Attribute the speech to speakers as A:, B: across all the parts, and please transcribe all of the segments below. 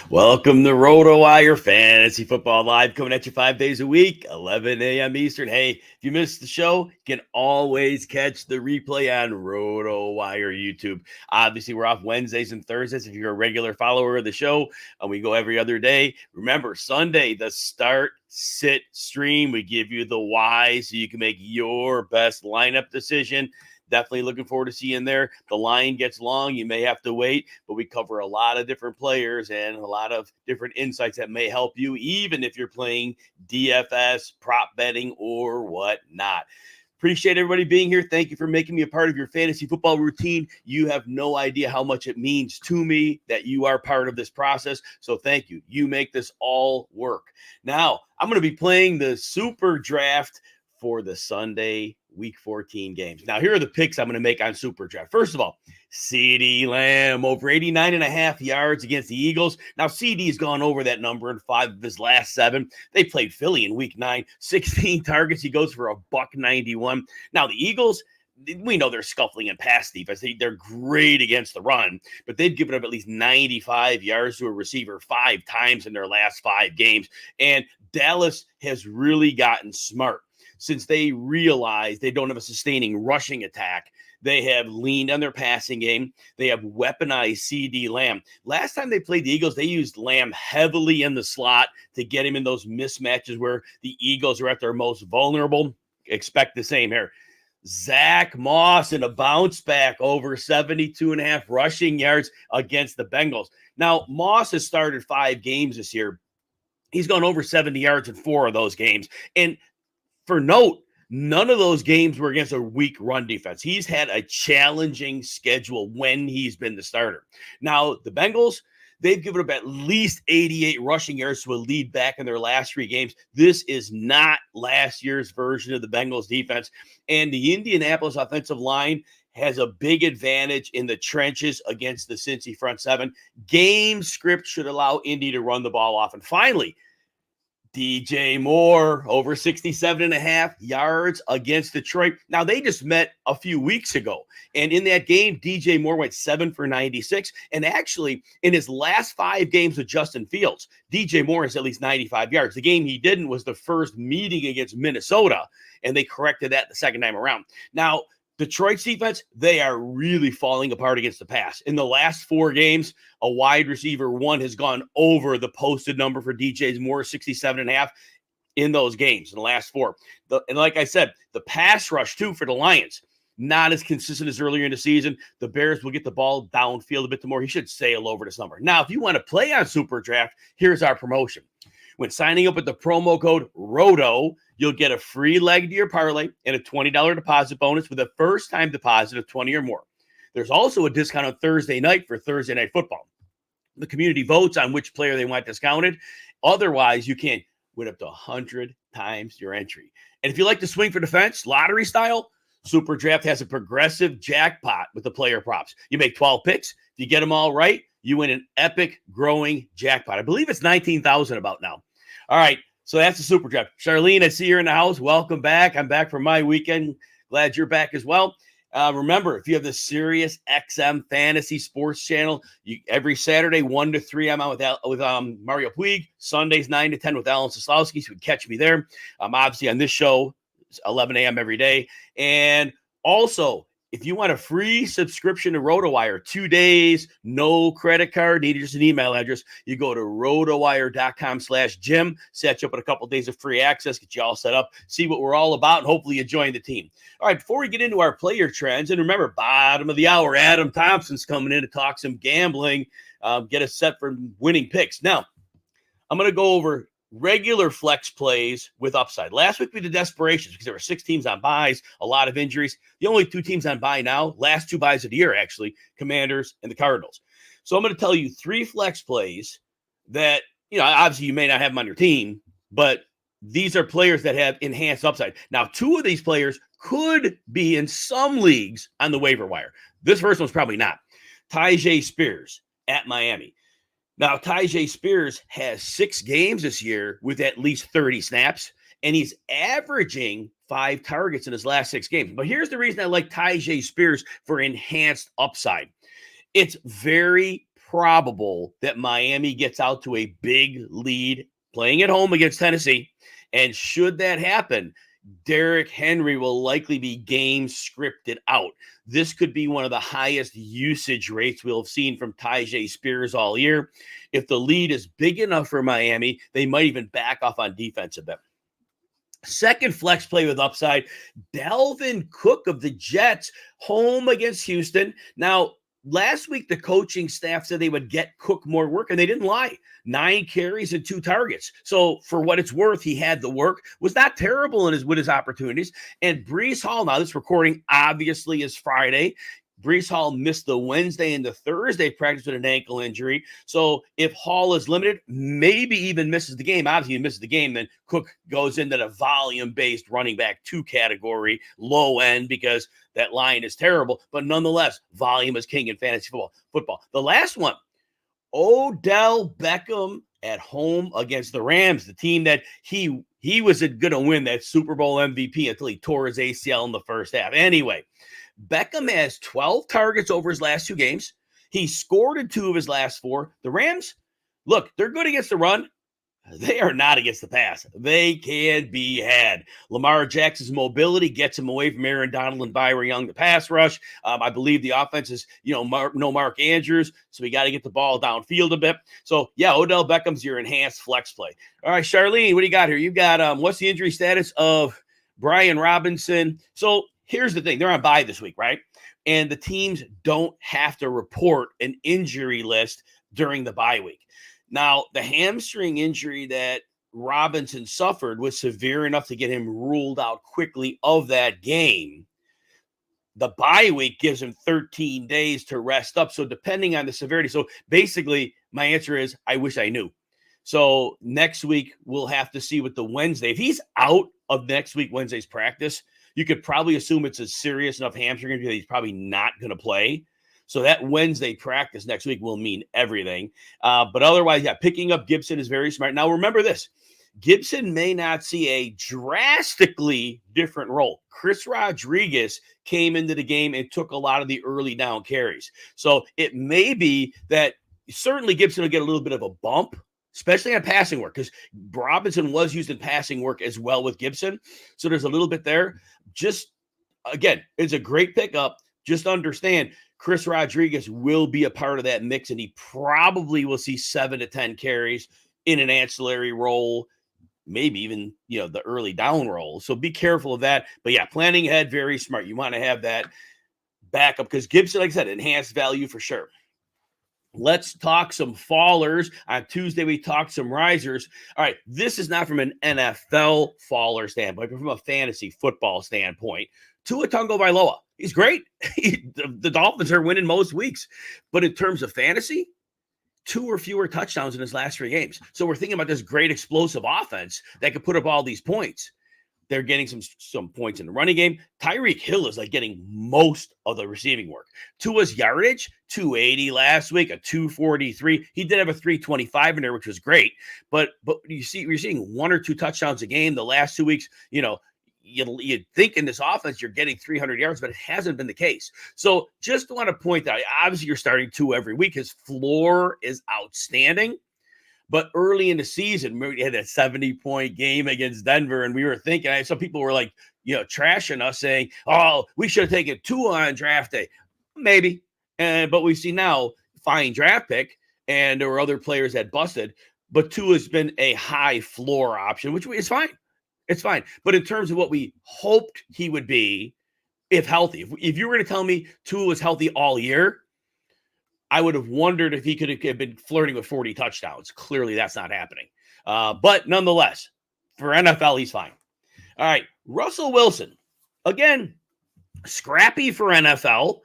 A: Welcome to RotoWire Fantasy Football Live, coming at you 5 days a week, 11 a.m. Eastern. Hey, if you missed the show, you can always catch the replay on RotoWire YouTube. Obviously, we're off Wednesdays and Thursdays if you're a regular follower of the show, and we go every other day. Remember, Sunday, the start, sit, stream. We give you the why so you can make your best lineup decision. Definitely looking forward to seeing there. The line gets long. You may have to wait, but we cover a lot of different players and a lot of different insights that may help you, even if you're playing DFS, prop betting, or whatnot. Appreciate everybody being here. Thank you for making me a part of your fantasy football routine. You have no idea how much it means to me that you are part of this process. So thank you. You make this all work. Now, I'm going to be playing the SuperDraft for the Sunday Week 14 games. Now, here are the picks I'm going to make on SuperDraft. First of all, CeeDee Lamb over 89.5 yards against the Eagles. Now, CeeDee's gone over that number in 5 of his last 7. They played Philly in Week 9. 16 targets. He goes for $191. Now, the Eagles, we know they're scuffling in pass defense. They're great against the run, but they've given up at least 95 yards to a receiver 5 times in their last 5 games. And Dallas has really gotten smart. Since they realize they don't have a sustaining rushing attack, they have leaned on their passing game. They have weaponized CeeDee Lamb. Last time they played the Eagles, they used Lamb heavily in the slot to get him in those mismatches where the Eagles are at their most vulnerable. Expect the same here. Zach Moss in a bounce back over 72.5 rushing yards against the Bengals. Now, Moss has started 5 games this year. He's gone over 70 yards in 4 of those games. And for note, none of those games were against a weak run defense. He's had a challenging schedule when he's been the starter. Now, the Bengals, they've given up at least 88 rushing yards to a lead back in their last 3 games. This is not last year's version of the Bengals defense. And the Indianapolis offensive line has a big advantage in the trenches against the Cincy front 7. Game script should allow Indy to run the ball off. And finally, DJ Moore over 67.5 yards against Detroit. Now, they just met a few weeks ago. And in that game, DJ Moore went 7 for 96. And actually, in his last 5 games with Justin Fields, DJ Moore has at least 95 yards. The game he didn't was the first meeting against Minnesota, and they corrected that the second time around. Now, Detroit's defense, they are really falling apart against the pass. In the last 4 games, a wide receiver 1 has gone over the posted number for DJ Moore, 67.5 in those games in the last 4. And like I said, the pass rush, too, for the Lions, not as consistent as earlier in the season. The Bears will get the ball downfield a bit more. He should sail over this number. Now, if you want to play on SuperDraft, here's our promotion. When signing up with the promo code ROTO, you'll get a free leg to your parlay and a $20 deposit bonus with a first-time deposit of $20 or more. There's also a discount on Thursday night for Thursday Night Football. The community votes on which player they want discounted. Otherwise, you can win up to 100 times your entry. And if you like to swing for the fence, lottery style, SuperDraft has a progressive jackpot with the player props. You make 12 picks. If you get them all right, you win an epic growing jackpot. I believe it's 19,000 about now. All right, so that's the SuperDraft. Charlene, I see you're in the house. Welcome back. I'm back from my weekend. Glad you're back as well. Remember, if you have the Sirius XM Fantasy Sports Channel, every Saturday 1 to 3, I'm out with Mario Puig. Sundays 9 to 10 with Alan Soslowski. So you can catch me there. Obviously on this show, 11 a.m. every day. And also, if you want a free subscription to RotoWire, 2 days, no credit card, needed just an email address, you go to rotowire.com/Jim, set you up with a couple of days of free access, get you all set up, see what we're all about, and hopefully you join the team. All right, before we get into our player trends, and remember, bottom of the hour, Adam Thompson's coming in to talk some gambling, get us set for winning picks. Now, I'm going to go over regular flex plays with upside. Last week we did desperations because there were 6 teams on buys, a lot of injuries. The only 2 teams on buy now, last 2 buys of the year actually, Commanders and the Cardinals. So I'm going to tell you 3 flex plays that, obviously you may not have them on your team, but these are players that have enhanced upside. Now, 2 of these players could be in some leagues on the waiver wire. This first one's probably not. Tyjae Spears at Miami. Now, Tyjae Spears has 6 games this year with at least 30 snaps, and he's averaging 5 targets in his last 6 games. But here's the reason I like Tyjae Spears for enhanced upside. It's very probable that Miami gets out to a big lead playing at home against Tennessee. And should that happen, Derrick Henry will likely be game scripted out. This could be one of the highest usage rates we'll have seen from Tyjae Spears all year. If the lead is big enough for Miami, they might even back off on defense a bit. Second flex play with upside, Dalvin Cook of the Jets, home against Houston. Now, last week, the coaching staff said they would get Cook more work, and they didn't lie. 9 carries and 2 targets. So for what it's worth, he had the work. Was not terrible with his opportunities. And Breece Hall, now this recording obviously is Friday. Breece Hall missed the Wednesday and the Thursday practice with an ankle injury. So if Hall is limited, maybe even misses the game. Obviously, he misses the game, then Cook goes into the volume-based running back 2 category, low end, because that line is terrible. But nonetheless, volume is king in fantasy football. The last one, Odell Beckham at home against the Rams, the team that he was going to win that Super Bowl MVP until he tore his ACL in the first half. Anyway, Beckham has 12 targets over his last 2 games. He scored in 2 of his last 4. The Rams, look, they're good against the run. They are not against the pass. They can be had. Lamar Jackson's mobility gets him away from Aaron Donald and Byron Young, the pass rush. I believe the offense is, no Mark Andrews, so we got to get the ball downfield a bit. So, yeah, Odell Beckham's your enhanced flex play. All right, Charlene, what do you got here? You got what's the injury status of Brian Robinson? So, here's the thing. They're on bye this week, right? And the teams don't have to report an injury list during the bye week. Now, the hamstring injury that Robinson suffered was severe enough to get him ruled out quickly of that game. The bye week gives him 13 days to rest up. So depending on the severity. So basically, my answer is I wish I knew. So next week, we'll have to see with the Wednesday. If he's out of next week, Wednesday's practice, you could probably assume it's a serious enough hamstring injury that he's probably not going to play. So that Wednesday practice next week will mean everything. But otherwise, yeah, picking up Gibson is very smart. Now, remember this. Gibson may not see a drastically different role. Chris Rodriguez came into the game and took a lot of the early down carries. So it may be that certainly Gibson will get a little bit of a bump, especially on passing work, because Robinson was used in passing work as well with Gibson. So there's a little bit there. Just, again, it's a great pickup. Just understand Chris Rodriguez will be a part of that mix, and he probably will see 7 to 10 carries in an ancillary role, maybe even, the early down role. So be careful of that. But yeah, planning ahead, very smart. You want to have that backup because Gibson, like I said, enhanced value for sure. Let's talk some fallers. On Tuesday, we talked some risers. All right, this is not from an NFL faller standpoint, but from a fantasy football standpoint. Tua Tagovailoa, he's great. The Dolphins are winning most weeks. But in terms of fantasy, 2 or fewer touchdowns in his last 3 games. So we're thinking about this great explosive offense that could put up all these points. They're getting some points in the running game. Tyreek Hill is getting most of the receiving work. Tua's yardage, 280 last week, a 243. He did have a 325 in there, which was great. But you're seeing 1 or 2 touchdowns a game the last 2 weeks. You'd think in this offense you're getting 300 yards, but it hasn't been the case. So just want to point out, obviously you're starting 2 every week. His floor is outstanding. But early in the season, we had a 70-point game against Denver, and we were thinking, some people were trashing us, saying, oh, we should have taken Tua on draft day. Maybe. But we see now, fine draft pick, and there were other players that busted. But Tua's been a high floor option, which is fine. It's fine. But in terms of what we hoped he would be, if healthy, if you were going to tell me Tua was healthy all year, I would have wondered if he could have been flirting with 40 touchdowns. Clearly, that's not happening. But nonetheless, for NFL, he's fine. All right, Russell Wilson. Again, scrappy for NFL.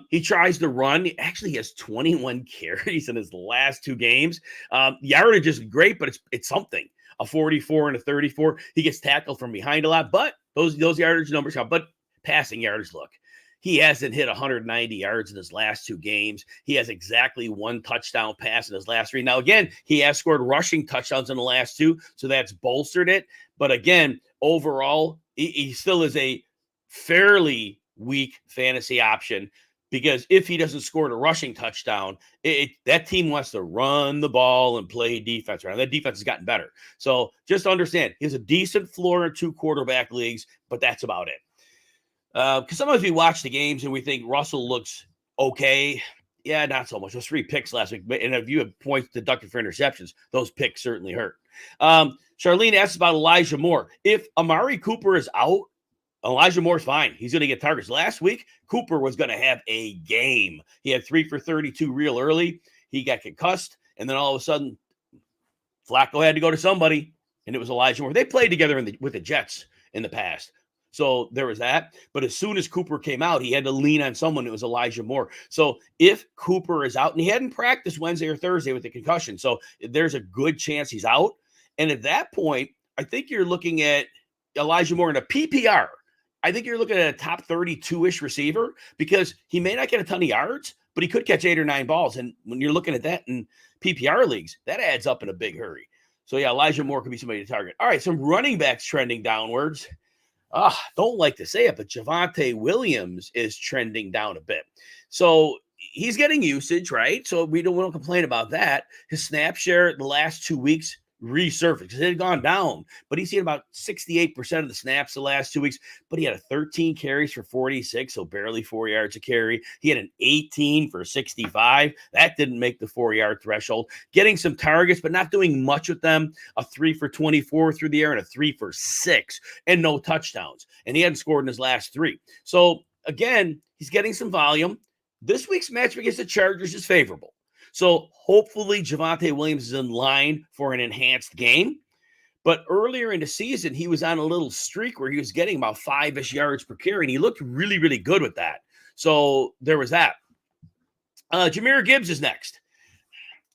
A: He tries to run. He actually has 21 carries in his last 2 games. Yardage is great, but it's something. A 44 and a 34. He gets tackled from behind a lot, but those yardage numbers count. But passing yards, look. He hasn't hit 190 yards in his last 2 games. He has exactly 1 touchdown pass in his last 3. Now, again, he has scored rushing touchdowns in the last 2, so that's bolstered it. But again, overall, he still is a fairly weak fantasy option. because if he doesn't score a rushing touchdown, that team wants to run the ball and play defense. Right? That defense has gotten better. So just understand, he has a decent floor in 2 quarterback leagues, but that's about it. Because sometimes we watch the games and we think Russell looks okay. Yeah, not so much. Those 3 picks last week. And if you have points deducted for interceptions, those picks certainly hurt. Charlene asks about Elijah Moore. If Amari Cooper is out, Elijah Moore's fine. He's going to get targets. Last week, Cooper was going to have a game. He had 3 for 32 real early. He got concussed. And then all of a sudden, Flacco had to go to somebody, and it was Elijah Moore. They played together with the Jets in the past. So there was that. But as soon as Cooper came out, he had to lean on someone. It was Elijah Moore. So if Cooper is out, and he hadn't practiced Wednesday or Thursday with the concussion, so there's a good chance he's out. And at that point, I think you're looking at Elijah Moore in a PPR. I think you're looking at a top 32-ish receiver because he may not get a ton of yards, but he could catch 8 or 9 balls. And when you're looking at that in PPR leagues, that adds up in a big hurry. So, yeah, Elijah Moore could be somebody to target. All right, some running backs trending downwards. Don't like to say it, but Javonte Williams is trending down a bit. So he's getting usage, right? So we don't complain about that. His snap share the last 2 weeks resurfaced because it had gone down, but he's seen about 68% of the snaps the last 2 weeks. But he had a 13 carries for 46, so barely 4 yards a carry. He had an 18 for 65. That didn't make the 4-yard threshold. Getting some targets, but not doing much with them. A 3 for 24 through the air and a 3 for 6 and no touchdowns. And he hadn't scored in his last 3. So again, he's getting some volume. This week's matchup against the Chargers is favorable. So hopefully Javonte Williams is in line for an enhanced game. But earlier in the season, he was on a little streak where he was getting about 5-ish yards per carry, and he looked really, really good with that. So there was that. Jahmyr Gibbs is next.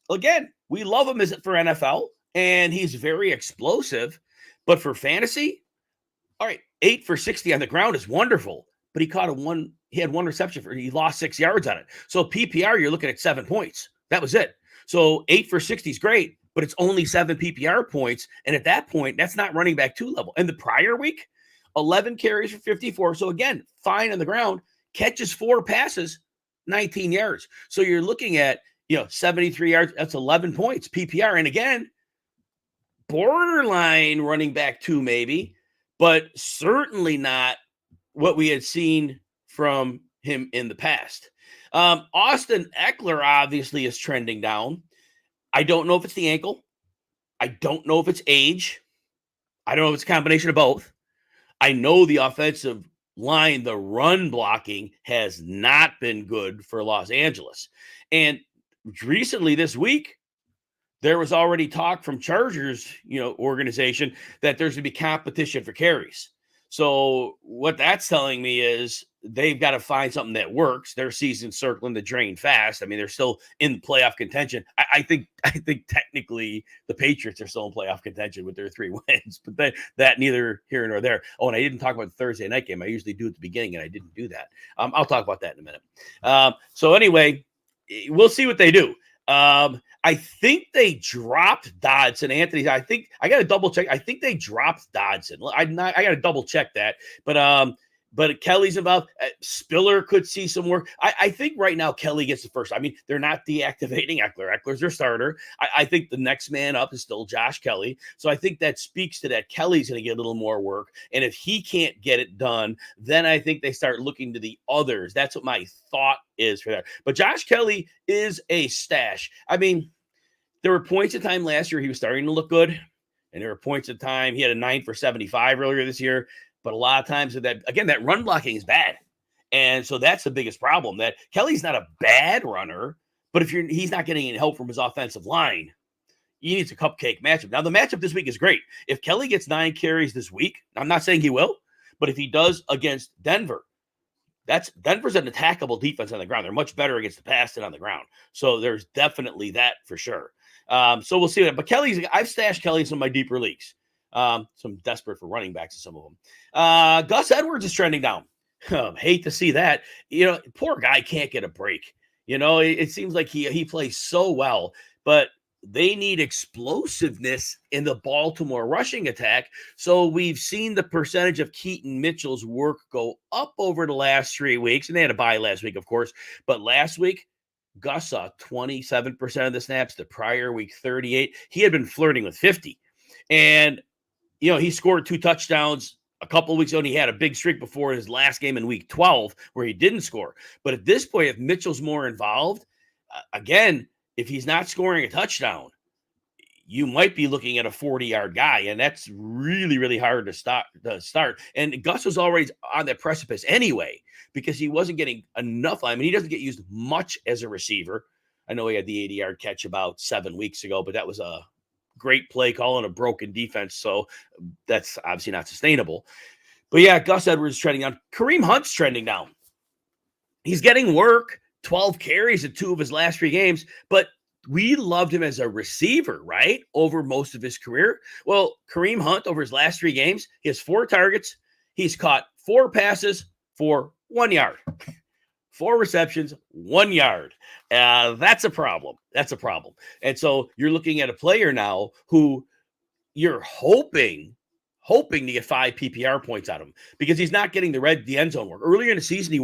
A: Again, we love him for NFL, and he's very explosive. But for fantasy, all right, 8 for 60 on the ground is wonderful. But he had 1 reception he lost 6 yards on it. So PPR, you're looking at 7 points. That was it. So 8 for 60 is great, but it's only 7 PPR points. And at that point, that's not running back 2 level. And the prior week, 11 carries for 54. So again, fine on the ground, catches 4 passes, 19 yards. So you're looking at, 73 yards. That's 11 points PPR. And again, borderline running back 2 maybe, but certainly not what we had seen from him in the past. Austin Eckler obviously is trending down. I don't know if it's the ankle. I don't know if it's age. I don't know if it's a combination of both. I know the offensive line, the run blocking has not been good for Los Angeles. And recently this week, there was already talk from Chargers, organization that there's going to be competition for carries. So what that's telling me is they've got to find something that works. Their season's circling the drain fast. I mean, they're still in playoff contention. I think technically the Patriots are still in playoff contention with their 3 wins, but that neither here nor there. Oh, and I didn't talk about the Thursday night game. I usually do at the beginning, and I didn't do that. I'll talk about that in a minute. So anyway, we'll see what they do. I think they dropped Dodson. Anthony, I think I got to double check. I think they dropped Dodson. I got to double check that. But Kelly's involved. Spiller could see some work. I think right now Kelly gets the first. I mean, they're not deactivating Eckler. Eckler's their starter. I think the next man up is still Josh Kelly. So I think that speaks to that. Kelly's going to get a little more work. And if he can't get it done, then I think they start looking to the others. That's what my thought is for that. But Josh Kelly is a stash. I mean, there were points in time last year he was starting to look good. And there were points in time he had a 9 for 75 earlier this year. But a lot of times that run blocking is bad. And so that's the biggest problem, that Kelly's not a bad runner, but if he's not getting any help from his offensive line, he needs a cupcake matchup. Now, the matchup this week is great. If Kelly gets 9 carries this week, I'm not saying he will, but if he does against Denver's an attackable defense on the ground. They're much better against the pass than on the ground. So there's definitely that for sure. So we'll see that. But I've stashed Kelly in some of my deeper leagues. So I'm desperate for running backs in some of them. Gus Edwards is trending down. Hate to see that. Poor guy can't get a break. It seems like he plays so well, but they need explosiveness in the Baltimore rushing attack. So we've seen the percentage of Keaton Mitchell's work go up over the last 3 weeks. And they had a bye last week, of course. But last week, Gus saw 27% of the snaps. The prior week, 38. He had been flirting with 50. And, he scored 2 touchdowns a couple of weeks ago, and he had a big streak before his last game in week 12 where he didn't score. But at this point, if Mitchell's more involved, again, if he's not scoring a touchdown, you might be looking at a 40-yard guy, and that's really, really hard to start. And Gus was already on that precipice anyway because he wasn't getting enough. I mean, he doesn't get used much as a receiver. I know he had the 80-yard catch about 7 weeks ago, but that was a great play call and a broken defense, so that's obviously not sustainable. But yeah, Gus Edwards is trending down. Kareem Hunt's trending down. He's getting work. 12 carries in 2 of his last 3 games, but we loved him as a receiver, right? Over most of his career. Well, Kareem Hunt, over his last 3 games, he has 4 targets. He's caught 4 passes for 1 yard. 4 receptions, 1 yard. That's a problem. That's a problem. And so you're looking at a player now who you're hoping to get 5 PPR points out of him because he's not getting the end zone work. Earlier in the season, he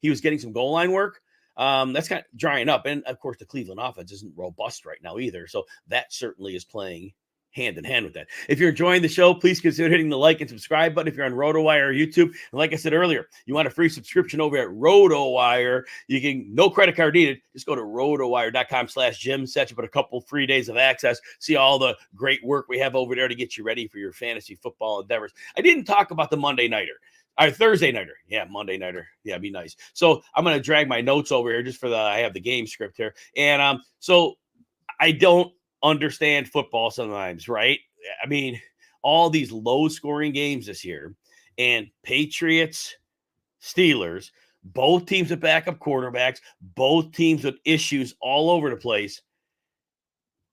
A: was getting some goal line work. That's kind of drying up. And of course, the Cleveland offense isn't robust right now either. So that certainly is playing hand in hand with that. If you're enjoying the show, please consider hitting the like and subscribe button if you're on RotoWire or YouTube. And like I said earlier, you want a free subscription over at RotoWire. You can, no credit card needed. Just go to rotowire.com/Jim. Set you up a couple free days of access. See all the great work we have over there to get you ready for your fantasy football endeavors. I didn't talk about the Monday Nighter. Thursday Nighter. Yeah, Monday Nighter. Yeah, be nice. So I'm going to drag my notes over here just I have the game script here. And so I don't understand football sometimes, right? I mean, all these low-scoring games this year, and Patriots, Steelers, both teams with backup quarterbacks, both teams with issues all over the place,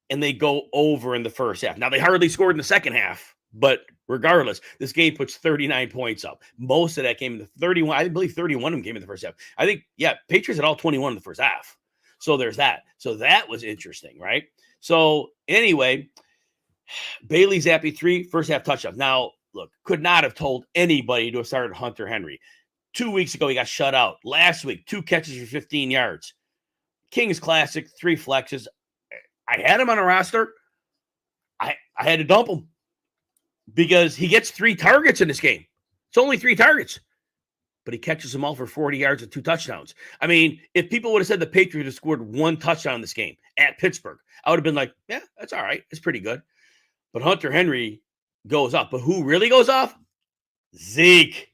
A: and they go over in the first half. Now, they hardly scored in the second half, but regardless, this game puts 39 points up. Most of that came in the 31. I believe 31 of them came in the first half. I think, Patriots had all 21 in the first half. So there's that. So that was interesting, right? So anyway, Bailey Zappi, 3 first-half touchdowns. Now, look, could not have told anybody to have started Hunter Henry. 2 weeks ago, he got shut out. Last week, 2 catches for 15 yards. King's Classic, 3 flexes. I had him on a roster. I had to dump him because he gets 3 targets in this game. It's only 3 targets. But he catches them all for 40 yards and 2 touchdowns. I mean, if people would have said the Patriots had scored 1 touchdown in this game at Pittsburgh, I would have been like, yeah, that's all right. It's pretty good. But Hunter Henry goes off. But who really goes off? Zeke.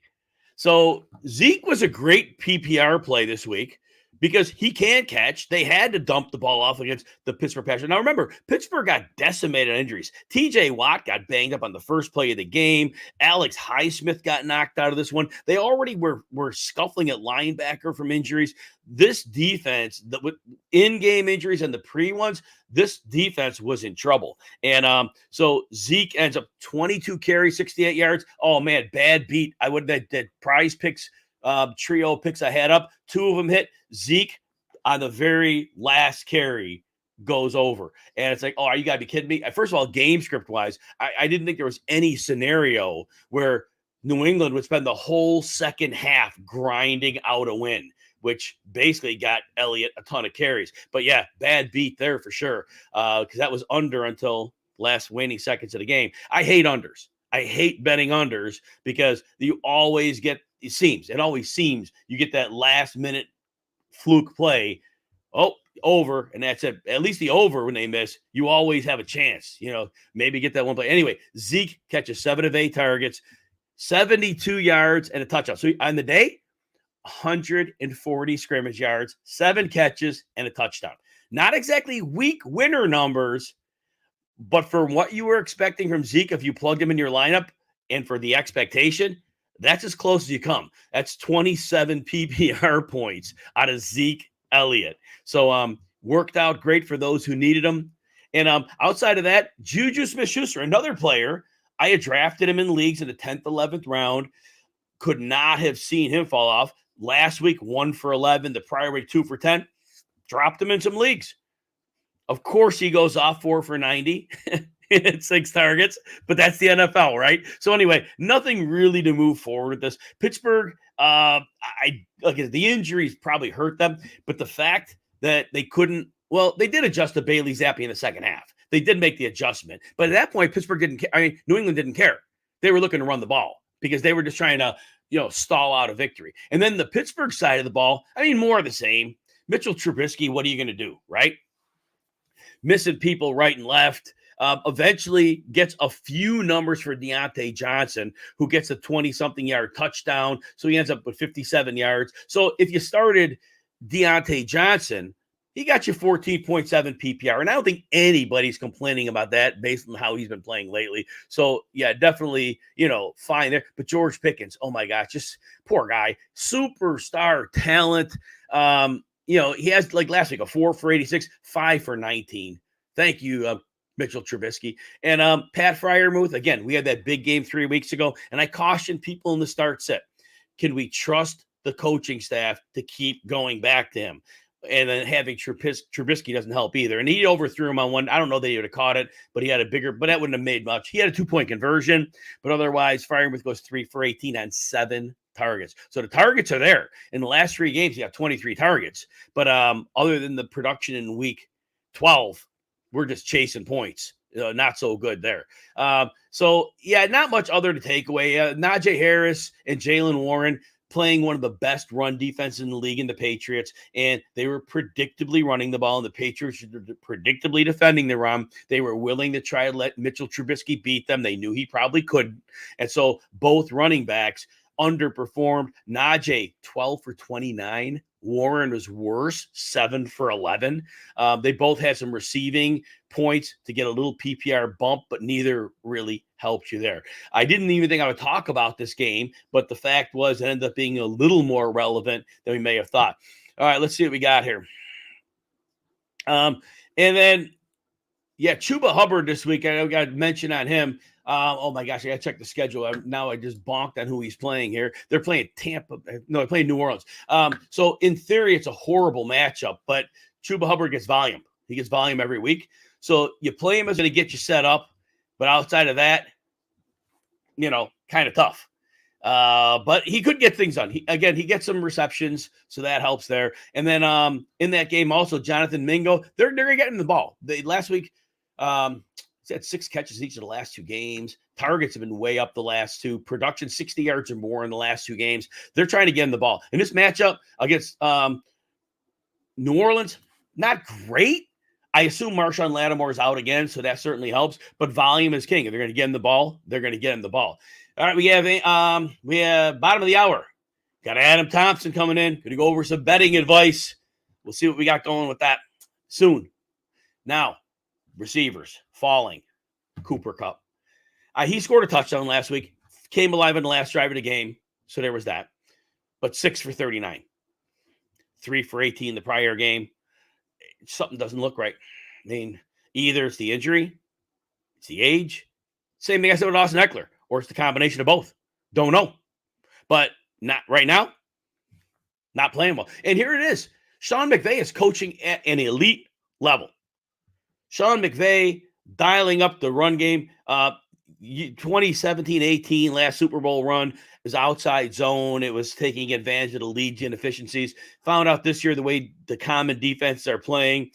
A: So Zeke was a great PPR play this week because he can catch. They had to dump the ball off against the Pittsburgh Patriots. Now, remember, Pittsburgh got decimated on injuries. TJ Watt got banged up on the first play of the game. Alex Highsmith got knocked out of this one. They already were scuffling at linebacker from injuries. This defense, with in-game injuries and the pre-ones, this defense was in trouble. And so Zeke ends up 22 carries, 68 yards. Oh, man, bad beat. I would have that prize picks trio picks I had up. 2 of them hit. Zeke on the very last carry goes over. And it's like, oh, you got to be kidding me. First of all, game script wise, I didn't think there was any scenario where New England would spend the whole second half grinding out a win, which basically got Elliott a ton of carries. But yeah, bad beat there for sure. Because that was under until last waning seconds of the game. I hate unders. I hate betting unders because you always get, it always seems you get that last minute fluke play. Oh, over, and that's it. At least the over, when they miss, you always have a chance, maybe get that one play. Anyway, Zeke catches 7 of 8 targets, 72 yards and a touchdown. So on the day, 140 scrimmage yards, 7 catches and a touchdown. Not exactly weak winner numbers, but for what you were expecting from Zeke, if you plugged him in your lineup and for the expectation, that's as close as you come. That's 27 PPR points out of Zeke Elliott. So worked out great for those who needed him. And outside of that, Juju Smith-Schuster, another player, I had drafted him in leagues in the 10th, 11th round. Could not have seen him fall off. Last week, 1 for 11. The prior week, 2 for 10. Dropped him in some leagues. Of course, he goes off 4 for 90 and 6 targets, but that's the NFL, right? So anyway, nothing really to move forward with this. Pittsburgh, I look at the injuries probably hurt them, but the fact that they couldn't, well, they did adjust to Bailey Zappi in the second half. They did make the adjustment, but at that point, Pittsburgh didn't care. I mean, New England didn't care. They were looking to run the ball because they were just trying to, stall out a victory. And then the Pittsburgh side of the ball, I mean, more of the same. Mitchell Trubisky, what are you going to do, right? Missing people right and left. Eventually gets a few numbers for Deontay Johnson, who gets a 20-something yard touchdown. So he ends up with 57 yards. So if you started Deontay Johnson, he got you 14.7 PPR. And I don't think anybody's complaining about that based on how he's been playing lately. So, yeah, definitely, fine there. But George Pickens, oh, my gosh, just poor guy. Superstar talent. He has, like last week, a 4 for 86, 5 for 19. Thank you, Mitchell Trubisky. And Pat Freiermuth, again, we had that big game 3 weeks ago, and I cautioned people in the start set. Can we trust the coaching staff to keep going back to him? And then having Trubisky doesn't help either. And he overthrew him on one. I don't know that he would have caught it, but he had a bigger, but that wouldn't have made much. He had a 2-point conversion, but otherwise, Freiermuth goes 3 for 18 on 7 targets. So the targets are there. In the last 3 games, he got 23 targets. But other than the production in week 12, we're just chasing points. Not so good there. So, yeah, not much other to take away. Najee Harris and Jalen Warren playing one of the best run defenses in the league in the Patriots, and they were predictably running the ball, and the Patriots were predictably defending the run. They were willing to try to let Mitchell Trubisky beat them. They knew he probably couldn't. And so both running backs underperformed. Najee, 12 for 29. Warren was worse, 7 for 11. They both had some receiving points to get a little PPR bump, but neither really helped you there. I didn't even think I would talk about this game, but the fact was it ended up being a little more relevant than we may have thought. All right, let's see what we got here. And then, Chuba Hubbard this week, I got to mention on him. Oh my gosh, I got to check the schedule. Now I just bonked on who he's playing here. They're playing they're playing New Orleans. So in theory, it's a horrible matchup, but Chuba Hubbard gets volume. He gets volume every week. So you play him as going to get you set up, but outside of that, kind of tough. But he could get things done. He gets some receptions, so that helps there. And then in that game also, Jonathan Mingo, they're getting the ball. Last week, he's had 6 catches each of the last 2 games. Targets have been way up the last 2. Production 60 yards or more in the last 2 games. They're trying to get him the ball. In this matchup against New Orleans, not great. I assume Marshawn Lattimore is out again, so that certainly helps. But volume is king. If they're going to get him the ball, they're going to get him the ball. All right, we have bottom of the hour. Got Adam Thompson coming in. Going to go over some betting advice. We'll see what we got going with that soon. Now, receivers falling. Cooper Kupp. He scored a touchdown last week. Came alive in the last drive of the game. So there was that. But 6 for 39. 3 for 18 the prior game. Something doesn't look right. I mean, either it's the injury, it's the age. Same thing I said with Austin Eckler. Or it's the combination of both. Don't know. But not right now. Not playing well. And here it is. Sean McVay is coaching at an elite level. Sean McVay dialing up the run game. 2017-18 last Super Bowl run was outside zone. It was taking advantage of the league's inefficiencies. Found out this year the way the common defenses are playing,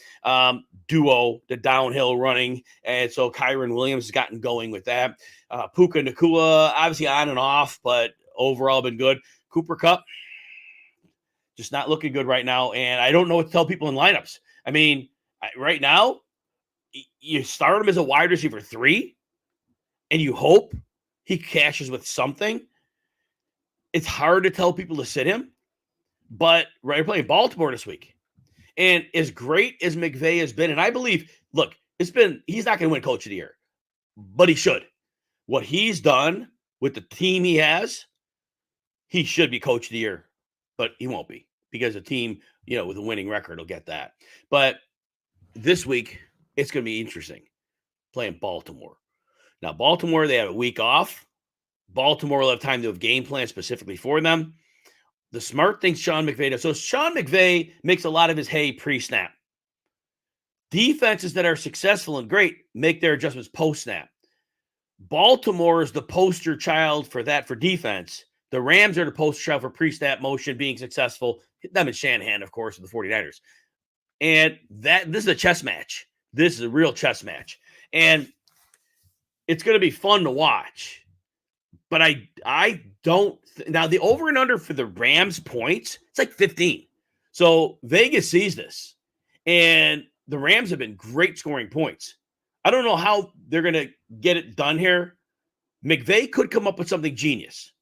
A: duo, the downhill running. And so Kyron Williams has gotten going with that. Puka Nacua, obviously on and off, but overall been good. Cooper Kupp, just not looking good right now. And I don't know what to tell people in lineups. I mean, right now, you start him as a wide receiver 3, and you hope he cashes with something. It's hard to tell people to sit him, but we're playing Baltimore this week. And as great as McVay has been, and I believe, look, he's not going to win Coach of the Year, but he should. What he's done with the team he has, he should be Coach of the Year, but he won't be because a team, with a winning record will get that. But this week, it's going to be interesting playing Baltimore. Now, Baltimore, they have a week off. Baltimore will have time to have game plan specifically for them. The smart thing Sean McVay does. So Sean McVay makes a lot of his hay pre-snap. Defenses that are successful and great make their adjustments post-snap. Baltimore is the poster child for that for defense. The Rams are the poster child for pre-snap motion being successful. Them and Shanahan, of course, with the 49ers. And this is a chess match. This is a real chess match. And it's going to be fun to watch. But I don't now the over and under for the Rams points, it's like 15. So Vegas sees this. And the Rams have been great scoring points. I don't know how they're going to get it done here. McVay could come up with something genius,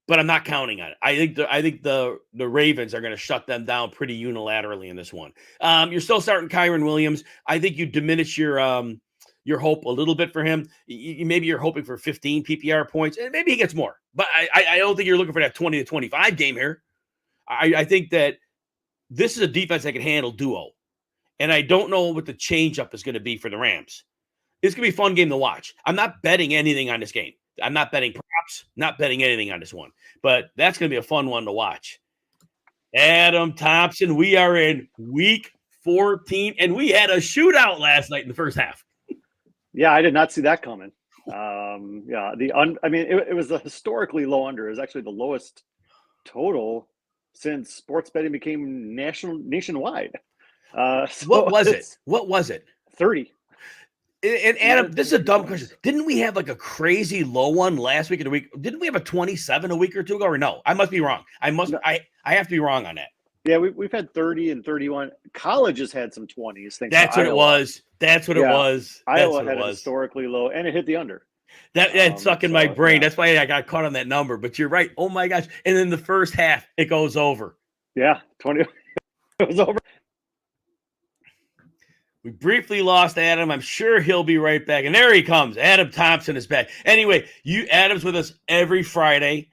A: but I'm not counting on it. I think the Ravens are going to shut them down pretty unilaterally in this one. You're still starting Kyren Williams. I think you diminish your hope a little bit for him. Maybe you're hoping for 15 PPR points, and maybe he gets more. But I don't think you're looking for that 20 to 25 game here. I think that this is a defense that can handle duo. And I don't know what the changeup is going to be for the Rams. It's going to be a fun game to watch. I'm not betting anything on this game. I'm not betting props, not betting anything on this one. But that's going to be a fun one to watch. Adam Thompson, we are in week 14, and we had a shootout last night in the first half.
B: Yeah, I did not see that coming. It was a historically low under. It was actually the lowest total since sports betting became nationwide.
A: What was it?
B: 30.
A: And Adam, this is a dumb question. Didn't we have like a crazy low one last week of the week? Didn't we have a 27 a week or two ago? Or no? I must be wrong. I have to be wrong on that.
B: Yeah, we've had 30 and 31. College has had some 20s.
A: That's what it was. That's what it was.
B: Iowa had a historically low, and it hit the under.
A: That stuck in my brain. Yeah. That's why I got caught on that number. But you're right. Oh my gosh! And then the first half, it goes over.
B: Yeah, 20. It was over.
A: We briefly lost Adam. I'm sure he'll be right back. And there he comes. Adam Thompson is back. Anyway, Adam's with us every Friday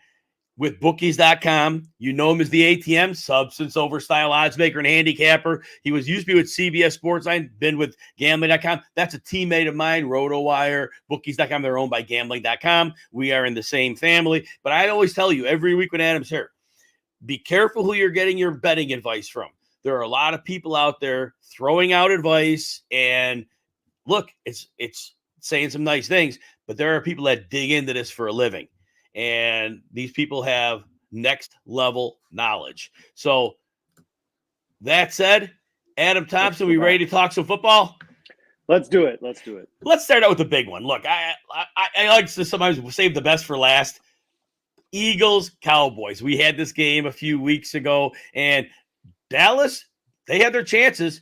A: with bookies.com. You know him as the ATM, substance over style odds maker and handicapper. He used to be with CBS Sportsline, been with gambling.com. That's a teammate of mine, RotoWire, bookies.com. They're owned by gambling.com. We are in the same family. But I always tell you every week when Adam's here, be careful who you're getting your betting advice from. There are a lot of people out there throwing out advice, and look, it's saying some nice things, but there are people that dig into this for a living, and these people have next level knowledge. So that said, Adam Thompson, we ready to talk some football?
B: Let's do it.
A: Let's start out with the big one. Look, I like to sometimes save the best for last. Eagles, Cowboys. We had this game a few weeks ago, and Dallas, they had their chances.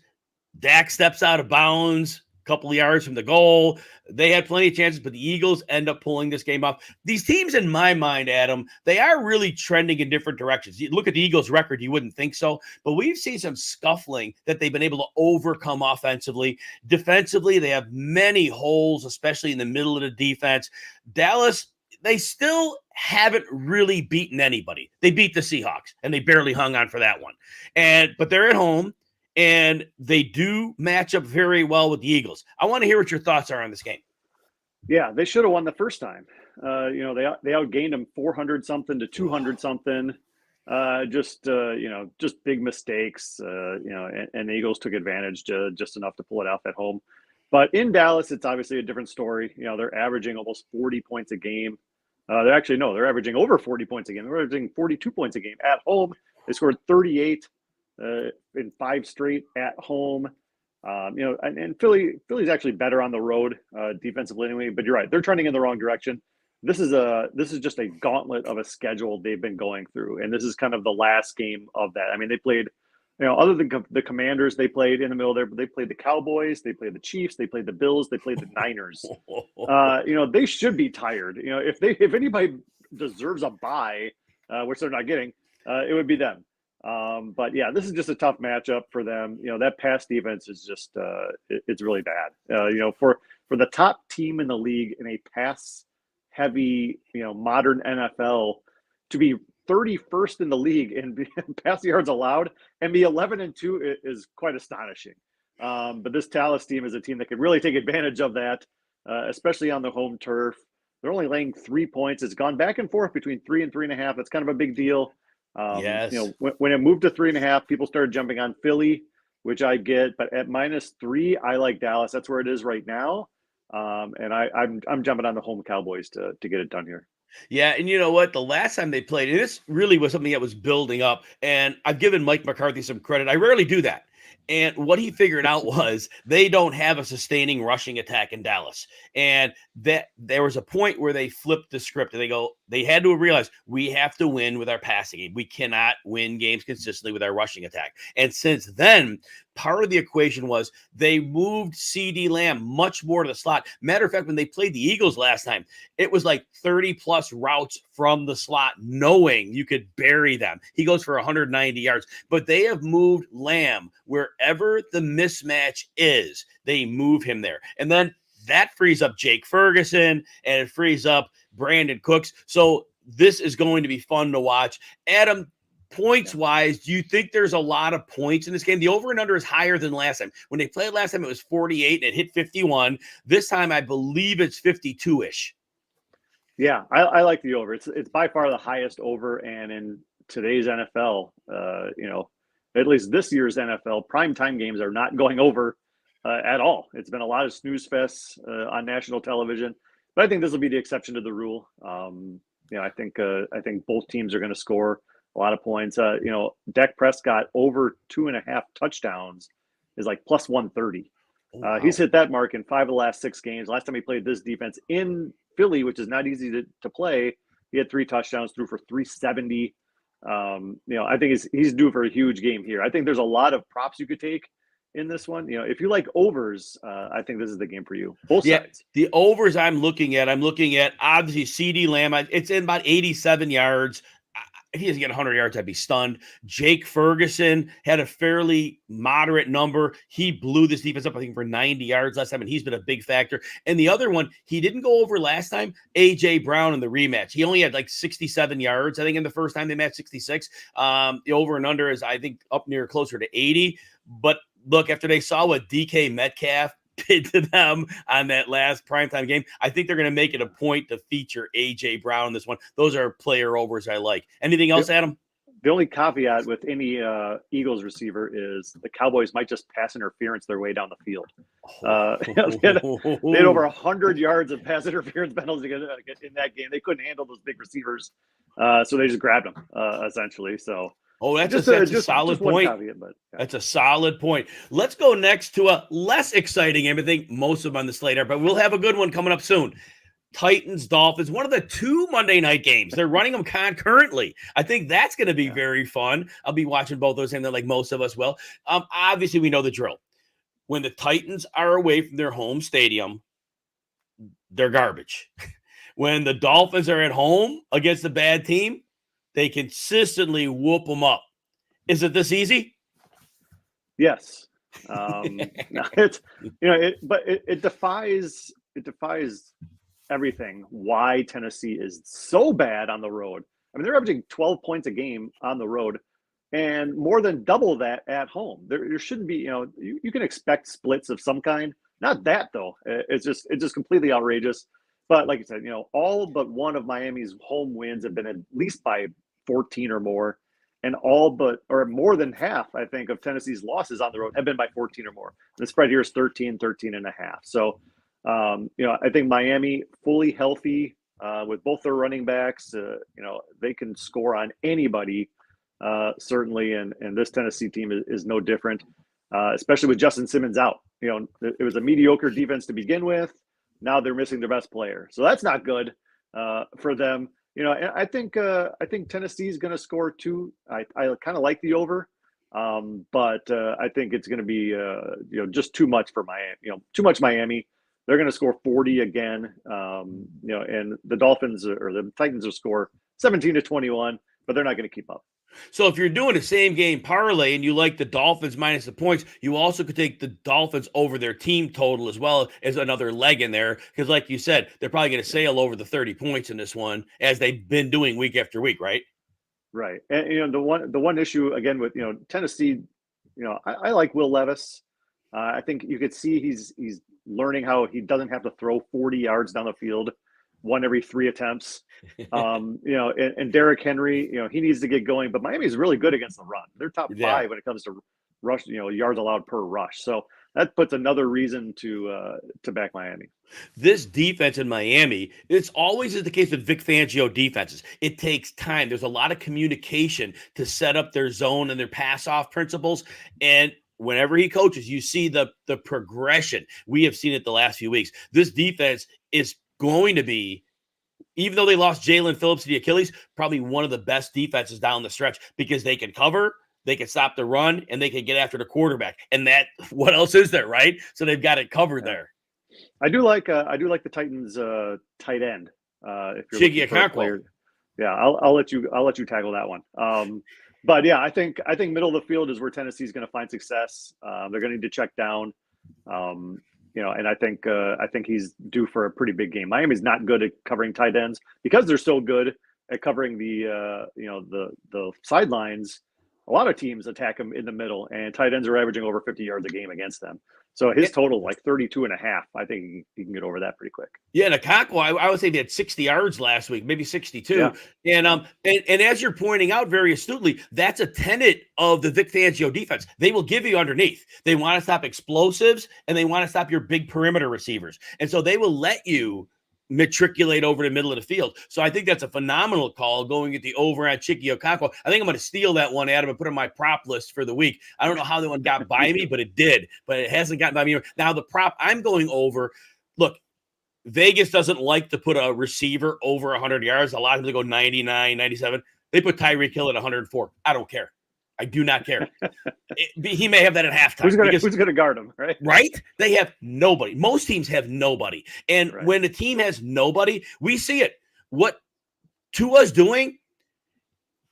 A: Dak steps out of bounds a couple of yards from the goal. They had plenty of chances, but the Eagles end up pulling this game off. These teams, in my mind, Adam, they are really trending in different directions. You look at the Eagles' record, you wouldn't think so, but we've seen some scuffling that they've been able to overcome offensively. Defensively, they have many holes, especially in the middle of the defense. Dallas, they still haven't really beaten anybody. They beat the Seahawks, and they barely hung on for that one. But they're at home, and they do match up very well with the Eagles. I want to hear what your thoughts are on this game.
B: Yeah, they should have won the first time. They outgained them 400-something to 200-something. Just big mistakes. And the Eagles took advantage just enough to pull it off at home. But in Dallas, it's obviously a different story. They're averaging almost 40 points a game. They're averaging over 40 points a game. They're averaging 42 points a game at home. They scored 38 in 5 straight at home. And Philly's actually better on the road defensively anyway. But you're right, they're trending in the wrong direction. This is just a gauntlet of a schedule they've been going through, and this is kind of the last game of that. I mean, they played. Other than the Commanders, they played in the middle there, but they played the Cowboys, they played the Chiefs, they played the Bills, they played the Niners. They should be tired. If anybody deserves a bye, which they're not getting, it would be them. But yeah, this is just a tough matchup for them. That pass defense is just it's really bad. For the top team in the league in a pass heavy, modern NFL to be 31st in the league in pass yards allowed and be 11-2 is quite astonishing. But this Dallas team is a team that could really take advantage of that, especially on the home turf. They're only laying 3 points. It's gone back and forth between 3 and 3.5. That's kind of a big deal.
A: Yes.
B: When it moved to 3.5, people started jumping on Philly which I get, but at -3, I like Dallas. That's where it is right now. And I'm jumping on the home Cowboys to get it done here.
A: Yeah, and you know what? The last time they played, and this really was something that was building up, and I've given Mike McCarthy some credit. I rarely do that. And what he figured out was they don't have a sustaining rushing attack in Dallas. And that there was a point where they flipped the script and they had to realize we have to win with our passing game. We cannot win games consistently with our rushing attack. And since then, part of the equation was they moved CD Lamb much more to the slot. Matter of fact, when they played the Eagles last time, it was like 30 plus routes from the slot, knowing you could bury them. He goes for 190 yards, but they have moved Lamb wherever the mismatch is. They move him there. And then that frees up Jake Ferguson and it frees up Brandon Cooks. So this is going to be fun to watch. Adam, points wise, do you think there's a lot of points in this game? The over and under is higher than last time. When they played last time, it was 48 and it hit 51. This time, I believe it's 52-ish.
B: Yeah, I like the over. It's by far the highest over, and in today's NFL, at least this year's NFL, primetime games are not going over at all. It's been a lot of snooze fests on national television, but I think this will be the exception to the rule. I think both teams are going to score a lot of points. Dak Prescott over 2.5 touchdowns is like plus 130. Wow. He's hit that mark in 5 of the last 6 games. Last time he played this defense in Philly, which is not easy to play, he had 3 touchdowns, threw for 370. I think he's due for a huge game here. I think there's a lot of props you could take in this one. If you like overs, I think this is the game for you. Both sides.
A: The overs I'm looking at obviously CD Lamb. It's in about 87 yards. If he doesn't get 100 yards, I'd be stunned. Jake Ferguson had a fairly moderate number. He blew this defense up, I think, for 90 yards last time, and he's been a big factor. And the other one, he didn't go over last time, A.J. Brown in the rematch. He only had like 67 yards, I think, in the first time they matched 66. The over and under is, I think, up near closer to 80. But look, after they saw what DK Metcalf did to them on that last primetime game, I think they're going to make it a point to feature A.J. Brown in this one. Those are player overs I like. Anything else, Adam?
B: The only caveat with any Eagles receiver is the Cowboys might just pass interference their way down the field. They had over 100 yards of pass interference penalties in that game. They couldn't handle those big receivers, so they just grabbed them, essentially. So
A: that's a solid point.
B: Caveat, but, yeah.
A: That's a solid point. Let's go next to a less exciting game. I think most of them on the slate are, but we'll have a good one coming up soon. Titans, Dolphins, one of the 2 Monday night games. They're running them concurrently. I think that's going to be very fun. I'll be watching both those games like most of us will. Obviously, we know the drill. When the Titans are away from their home stadium, they're garbage. When the Dolphins are at home against a bad team, they consistently whoop them up. Is it this easy?
B: Yes. It defies everything why Tennessee is so bad on the road. I mean, they're averaging 12 points a game on the road and more than double that at home. There shouldn't be, you can expect splits of some kind. Not that though. It's just completely outrageous. But like you said, all but one of Miami's home wins have been at least by 14 or more, and more than half, I think, of Tennessee's losses on the road have been by 14 or more. The spread here is 13 and a half. So, I think Miami fully healthy with both their running backs, they can score on anybody, certainly. And this Tennessee team is no different, especially with Justin Simmons out. It was a mediocre defense to begin with. Now they're missing their best player. So that's not good for them. I think Tennessee is going to score 2. I kind of like the over, but I think it's going to be just too much for Miami. Too much Miami. They're going to score 40 again. And the Dolphins or the Titans will score 17-21, but they're not going to keep up.
A: So if you're doing a same game parlay and you like the Dolphins minus the points, you also could take the Dolphins over their team total as well as another leg in there. Because like you said, they're probably going to sail over the 30 points in this one as they've been doing week after week, right?
B: Right. And the one issue again with Tennessee, I like Will Levis. I think you could see he's learning how he doesn't have to throw 40 yards down the field, 1 every 3 attempts. And Derrick Henry, he needs to get going. But Miami is really good against the run. They're top 5 when it comes to rush, yards allowed per rush. So that puts another reason to back Miami.
A: This defense in Miami, it's always the case with Vic Fangio defenses. It takes time. There's a lot of communication to set up their zone and their pass-off principles. And whenever he coaches, you see the progression. We have seen it the last few weeks. This defense is going to be, even though they lost Jalen Phillips to the Achilles, probably one of the best defenses down the stretch because they can cover, they can stop the run, and they can get after the quarterback. And that, what else is there, right? So they've got it covered there.
B: I do like the Titans tight end. If you're
A: Chiggy Okonkwo.
B: Yeah, I'll let you tackle that one. But yeah, I think middle of the field is where Tennessee's going to find success. They're going to need to check down. And I think he's due for a pretty big game. Miami's not good at covering tight ends because they're so good at covering the sidelines. A lot of teams attack him in the middle, and tight ends are averaging over 50 yards a game against them. So his total, like 32.5, I think he can get over that pretty quick.
A: Yeah, and Okonkwo, I would say he had 60 yards last week, maybe 62. Yeah. And as you're pointing out very astutely, that's a tenet of the Vic Fangio defense. They will give you underneath. They want to stop explosives, and they want to stop your big perimeter receivers. And so they will let you matriculate over the middle of the field. So I think that's a phenomenal call going at the over on Chiggy Okonkwo. I think I'm going to steal that one, Adam, and put it on my prop list for the week. I don't know how that one got by me, but it did. But it hasn't gotten by me. Now the prop I'm going over, look, Vegas doesn't like to put a receiver over 100 yards. A lot of people go 99, 97. They put Tyreek Hill at 104. I don't care. I do not care. He may have that at halftime.
B: Who's going to guard him, right?
A: Right? They have nobody. Most teams have nobody. And when a team has nobody, we see it. What Tua's doing,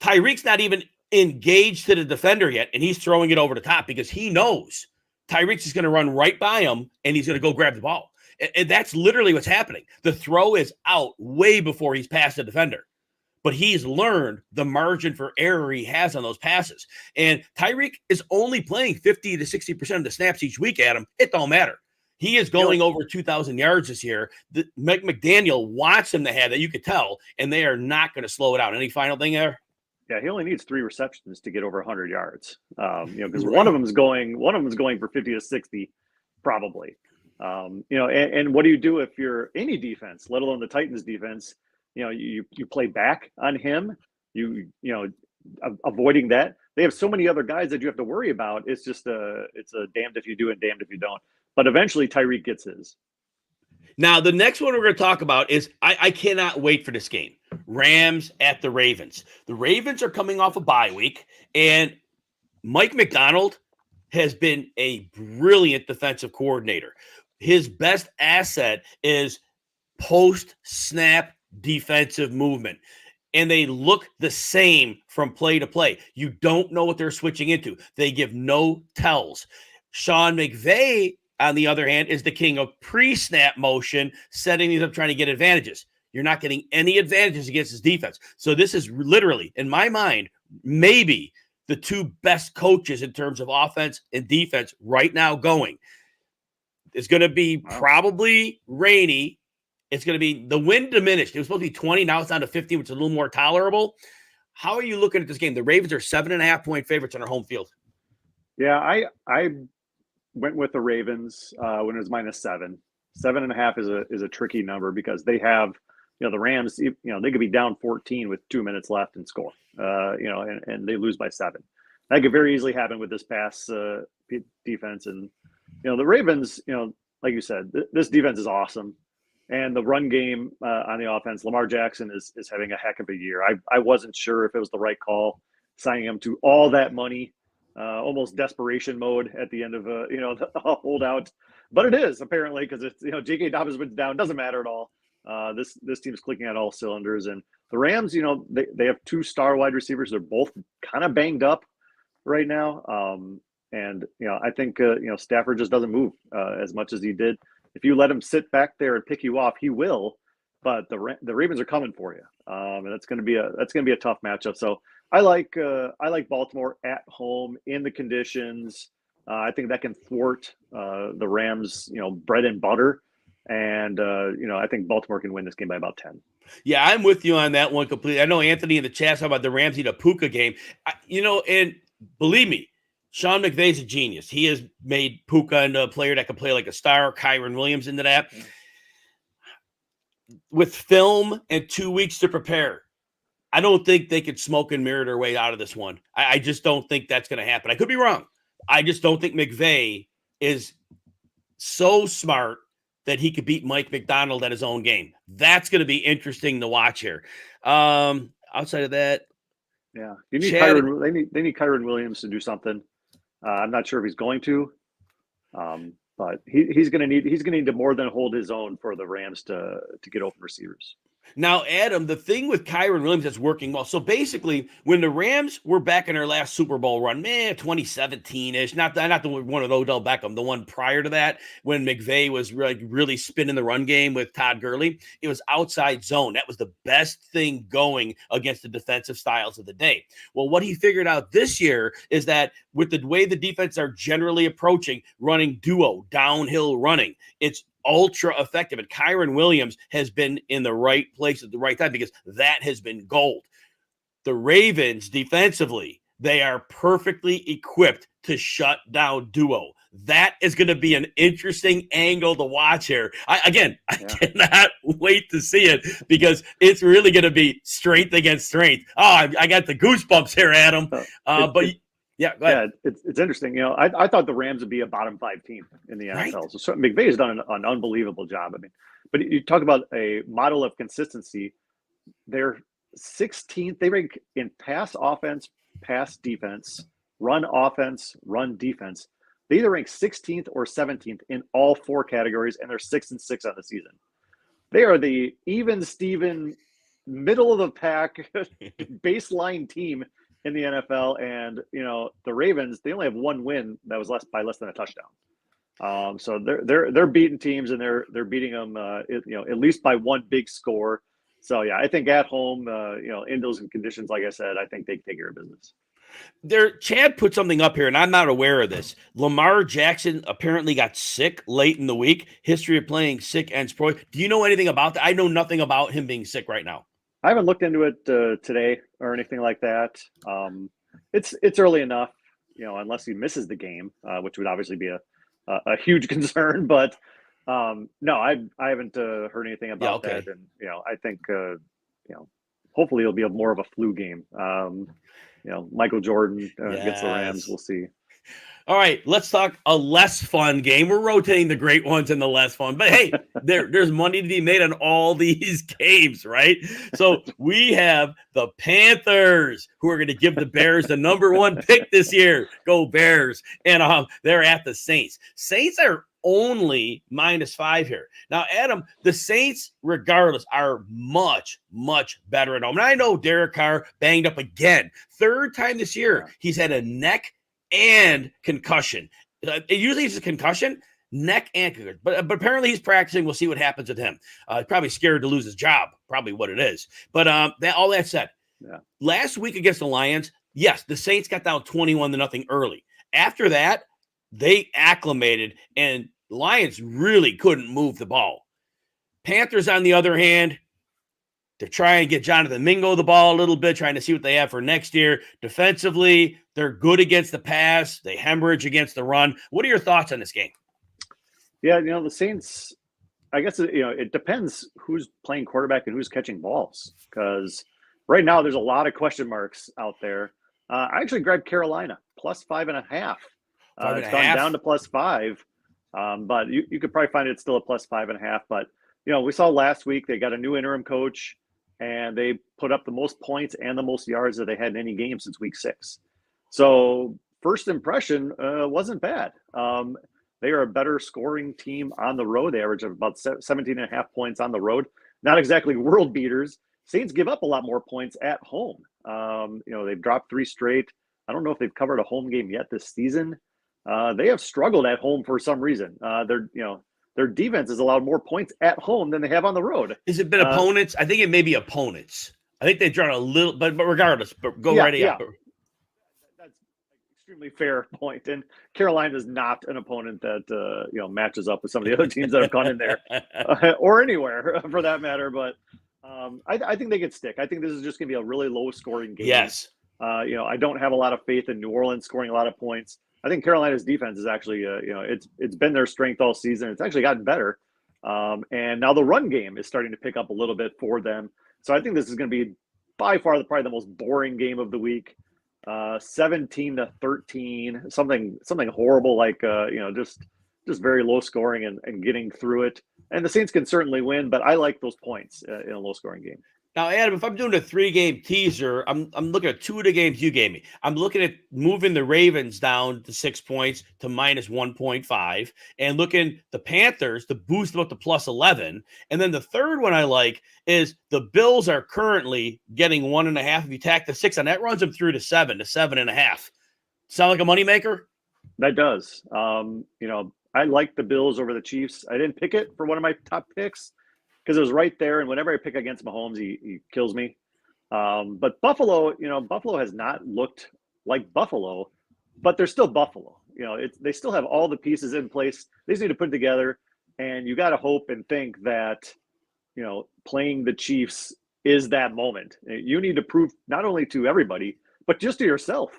A: Tyreek's not even engaged to the defender yet, and he's throwing it over the top because he knows Tyreek's is going to run right by him, and he's going to go grab the ball. And that's literally what's happening. The throw is out way before he's past the defender. But he's learned the margin for error he has on those passes. And Tyreek is only playing 50 to 60% of the snaps each week, Adam. It don't matter. He is going over 2,000 yards this year. Mike McDaniel wants him to have that, you could tell, and they are not going to slow it down. Any final thing there?
B: Yeah, he only needs 3 receptions to get over 100 yards. Because one of them is going for 50 to 60, probably. And what do you do if you're any defense, let alone the Titans defense? You play back on him, avoiding that. They have so many other guys that you have to worry about. It's just it's a damned if you do and damned if you don't. But eventually Tyreek gets his.
A: Now, the next one we're going to talk about is I cannot wait for this game. Rams at the Ravens. The Ravens are coming off a bye week, and Mike Macdonald has been a brilliant defensive coordinator. His best asset is post-snap defensive movement, and they look the same from play to play. You don't know what they're switching into. They give no tells. Sean McVay, on the other hand, is the king of pre-snap motion, setting these up, trying to get advantages. You're not getting any advantages against his defense. So this is literally, in my mind, maybe the two best coaches in terms of offense and defense right now going. It's going to be probably rainy. It's going to be the wind diminished. It was supposed to be 20. Now it's down to 50, which is a little more tolerable. How are you looking at this game? The Ravens are 7.5-point favorites on their home field.
B: Yeah, I went with the Ravens when it was -7. 7.5 is a tricky number because they have, the Rams, they could be down 14 with 2 minutes left and score, and they lose by 7. That could very easily happen with this pass defense. And, the Ravens, like you said, this defense is awesome. And the run game on the offense, Lamar Jackson is having a heck of a year. I wasn't sure if it was the right call, signing him to all that money, almost desperation mode at the end of the holdout. But it is apparently because it's J.K. Dobbins went down, doesn't matter at all. This team's clicking at all cylinders, and the Rams, they have 2 star wide receivers. They're both kind of banged up right now, and I think Stafford just doesn't move as much as he did. If you let him sit back there and pick you off, he will. But the Ravens are coming for you, and that's going to be a tough matchup. So I like Baltimore at home in the conditions. I think that can thwart the Rams, bread and butter, and I think Baltimore can win this game by about 10.
A: Yeah, I'm with you on that one completely. I know Anthony in the chat talking about the Rams need a Puka game. And believe me, Sean McVay's a genius. He has made Puka into a player that can play like a star, Kyron Williams into that. With film and 2 weeks to prepare, I don't think they could smoke and mirror their way out of this one. I just don't think that's going to happen. I could be wrong. I just don't think McVay is so smart that he could beat Mike McDonald at his own game. That's going to be interesting to watch here. Outside of that,
B: yeah, you need Kyron. They need Kyron Williams to do something. I'm not sure if he's going to, but he's going to need to more than hold his own for the Rams to get open receivers.
A: Now, Adam, the thing with Kyron Williams that's working well. So basically, when the Rams were back in their last Super Bowl run, 2017-ish, not the one with Odell Beckham, the one prior to that, when McVay was really spinning the run game with Todd Gurley, it was outside zone. That was the best thing going against the defensive styles of the day. Well, what he figured out this year is that with the way the defense are generally approaching, running duo, downhill running, it's ultra effective. And Kyron Williams has been in the right place at the right time because that has been gold. The Ravens defensively, they are perfectly equipped to shut down duo. That is going to be an interesting angle to watch here. I cannot wait to see it because it's really going to be strength against strength. Oh, I got the goosebumps here, Adam. Yeah, go ahead.
B: Yeah, it's interesting. I thought the Rams would be a bottom 5 team in the NFL. Right. So McVay has done an unbelievable job. I mean, but you talk about a model of consistency. They're 16th. They rank in pass offense, pass defense, run offense, run defense. They either rank 16th or 17th in all 4 categories, and they're 6-6 on the season. They are the even Steven, middle of the pack, baseline team in the NFL, and the Ravens, they only have 1 win that was less than a touchdown. So they're beating teams, and they're beating them at least by 1 big score. So yeah, I think at home, in those conditions, like I said, I think they take care of business.
A: Chad put something up here, and I'm not aware of this. Lamar Jackson apparently got sick late in the week. History of playing sick ends pro. Do you know anything about that? I know nothing about him being sick right now.
B: I haven't looked into it today or anything like that. It's early enough, unless he misses the game, which would obviously be a huge concern. But no, I haven't heard anything about that. And I think hopefully it'll be more of a flu game. Michael Jordan gets the Rams. We'll see.
A: All right, let's talk a less fun game. We're rotating the great ones and the less fun. But hey, there's money to be made on all these games, right? So we have the Panthers, who are going to give the Bears the number 1 pick this year. Go Bears. And they're at the Saints. Saints are only -5 here. Now, Adam, the Saints, regardless, are much, much better at home. And I know Derek Carr banged up again. 3rd time this year, he's had a neck and concussion. Usually it's a concussion, neck and concussion. But apparently he's practicing. We'll see what happens with him. He's probably scared to lose his job, probably what it is. But all that said, last week against the Lions, yes, the Saints got down 21-0 early. After that, they acclimated, and Lions really couldn't move the ball. Panthers, on the other hand, they're trying to get Jonathan Mingo the ball a little bit, trying to see what they have for next year. Defensively, they're good against the pass. They hemorrhage against the run. What are your thoughts on this game?
B: Yeah, the Saints, I guess, it depends who's playing quarterback and who's catching balls. Because right now there's a lot of question marks out there. I actually grabbed Carolina, +5.5. It's gone down to +5. But you could probably find it still at +5.5. But, we saw last week they got a new interim coach, and they put up the most points and the most yards that they had in any game since week 6. So first impression wasn't bad. They are a better scoring team on the road. They average about 17.5 points on the road. Not exactly world beaters. Saints give up a lot more points at home. They've dropped 3 straight. I don't know if they've covered a home game yet this season. They have struggled at home for some reason. Their defense has allowed more points at home than they have on the road.
A: Has it been opponents? I think it may be opponents. I think they've drawn a little, but regardless, right ahead.
B: That's an extremely fair point. And Carolina is not an opponent that matches up with some of the other teams that have gone in there or anywhere for that matter. But I think they could stick. I think this is just going to be a really low scoring game.
A: Yes.
B: I don't have a lot of faith in New Orleans scoring a lot of points. I think Carolina's defense is actually, it's been their strength all season. It's actually gotten better. And now the run game is starting to pick up a little bit for them. So I think this is going to be by far probably the most boring game of the week. 17-13, something horrible, like, just very low scoring and getting through it. And the Saints can certainly win, but I like those points in a low scoring game.
A: Now, Adam, if I'm doing a 3-game teaser, I'm looking at 2 of the games you gave me. I'm looking at moving the Ravens down to 6 points to minus 1.5 and looking the Panthers to boost them up to plus 11. And then the third one I like is the Bills are currently getting 1.5. If you tack the 6 on that, runs them through to 7.5. Sound like a moneymaker?
B: That does. I like the Bills over the Chiefs. I didn't pick it for one of my top picks because it was right there. And whenever I pick against Mahomes, he kills me. But Buffalo, Buffalo has not looked like Buffalo, but they're still Buffalo. They still have all the pieces in place. They just need to put it together. And you got to hope and think that, playing the Chiefs is that moment. You need to prove not only to everybody, but just to yourself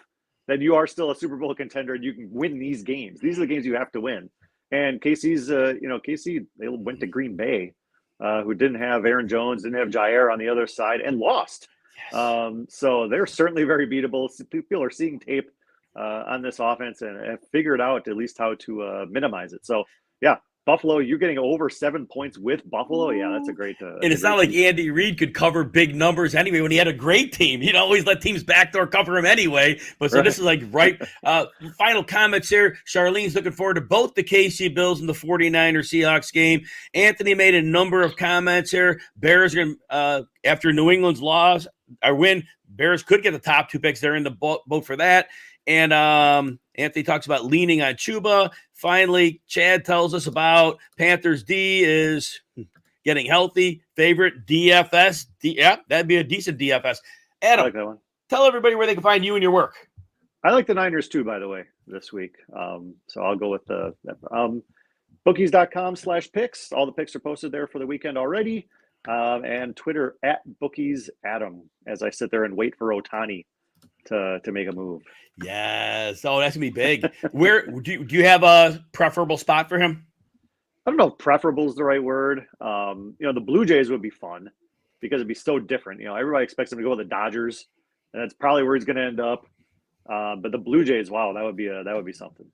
B: that you are still a Super Bowl contender and you can win these games. These are the games you have to win. And KC's, KC, they went to Green Bay, who didn't have Aaron Jones, didn't have Jair on the other side, and lost. Yes. So they're certainly very beatable. People are seeing tape on this offense and have figured out at least how to minimize it. So, yeah, Buffalo, you're getting over 7 points with Buffalo. Yeah, that's a great
A: and it's not like Andy Reid could cover big numbers anyway when he had a great team. He'd always let teams backdoor cover him anyway. But so This is like right. Final comments here. Charlene's looking forward to both the KC Bills and the 49ers Seahawks game. Anthony made a number of comments here. Bears are going after New England's loss or win, Bears could get the top 2 picks. They're in the boat for that. And Anthony talks about leaning on Chuba. Finally, Chad tells us about Panthers D is getting healthy. Favorite DFS. Yeah, that'd be a decent DFS. Adam,
B: I like that one.
A: Tell everybody where they can find you and your work.
B: I like the Niners too, by the way, this week. So I'll go with the bookies.com/picks. All the picks are posted there for the weekend already. And Twitter @BookiesAdam as I sit there and wait for Ohtani to make a move.
A: Yes. Oh, that's going to be big. Where do you have a preferable spot for him?
B: I don't know if preferable is the right word. The Blue Jays would be fun because it'd be so different. Everybody expects him to go with the Dodgers, and that's probably where he's going to end up. But the Blue Jays, wow, that would be something.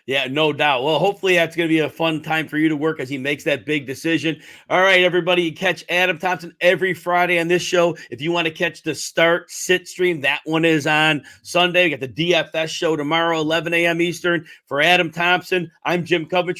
A: Yeah, no doubt. Well, hopefully that's going to be a fun time for you to work as he makes that big decision. All right, everybody, you catch Adam Thompson every Friday on this show. If you want to catch the start sit stream, that one is on Sunday. We got the DFS show tomorrow, 11 a.m. Eastern. For Adam Thompson, I'm Jim Coventry.